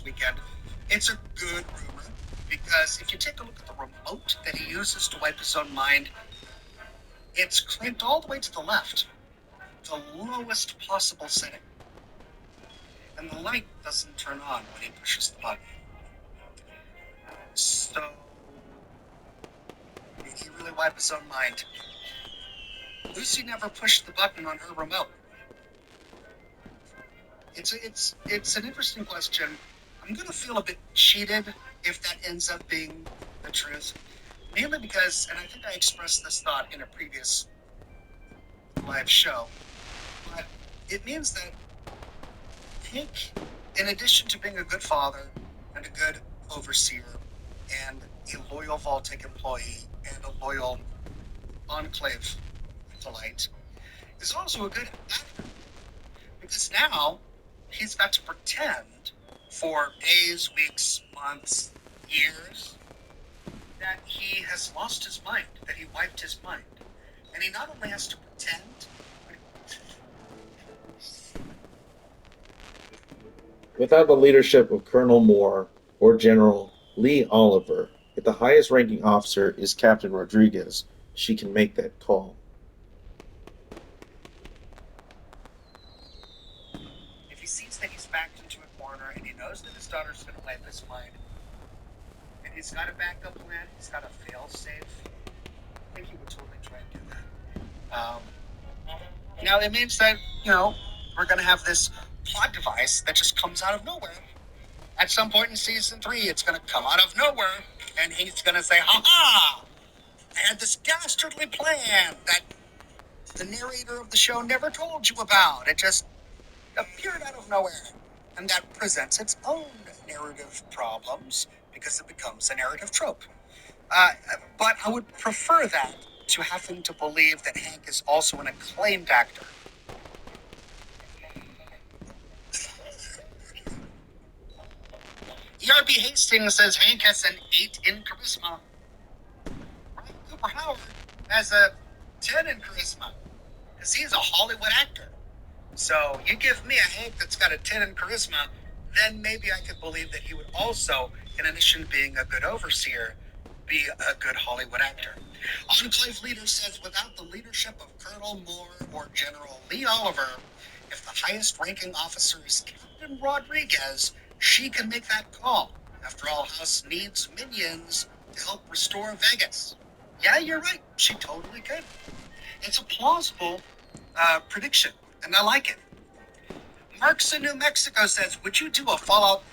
this weekend. It's a good rumor, because if you take a look at the remote that he uses to wipe his own mind, it's cranked all the way to the left, the lowest possible setting. And the light doesn't turn on when he pushes the button. So, did he really wipe his own mind? Lucy never pushed the button on her remote. It's an interesting question. I'm gonna feel a bit cheated if that ends up being the truth. Mainly because, and I think I expressed this thought in a previous live show, but it means that Hank, in addition to being a good father and a good overseer and a loyal Vault-Tec employee and a loyal Enclave acolyte, is also a good actor. Because now he's got to pretend for days, weeks, months, years that he has lost his mind, that he wiped his mind. And he not only has to pretend, Without the leadership of Colonel Moore or General Lee Oliver, if the highest ranking officer is Captain Rodriguez, she can make that call. if he sees that he's backed into a corner and he knows that his daughter's going to wipe his mind, and he's got a backup plan, he's got a fail-safe, I think he would totally try and do that. Now, it means that, we're going to have this plot device that just comes out of nowhere. At some point in season 3, it's going to come out of nowhere, and he's going to say, "Ha-ha! I had this dastardly plan that the narrator of the show never told you about. It just appeared out of nowhere." And that presents its own narrative problems, because it becomes a narrative trope. But I would prefer that to having to believe that Hank is also an acclaimed actor. ERB Hastings says Hank has an 8 in charisma. Ryan Cooper Howard has a 10 in charisma, because he's a Hollywood actor. So you give me a Hank that's got a 10 in charisma, then maybe I could believe that he would also, in addition to being a good overseer, be a good Hollywood actor. Enclave leader says without the leadership of Colonel Moore or General Lee Oliver, if the highest ranking officer is Captain Rodriguez, she can make that call. After all, House needs minions to help restore Vegas. Yeah, you're right. She totally could. It's a plausible prediction, and I like it. Marks in New Mexico says, would you do a Fallout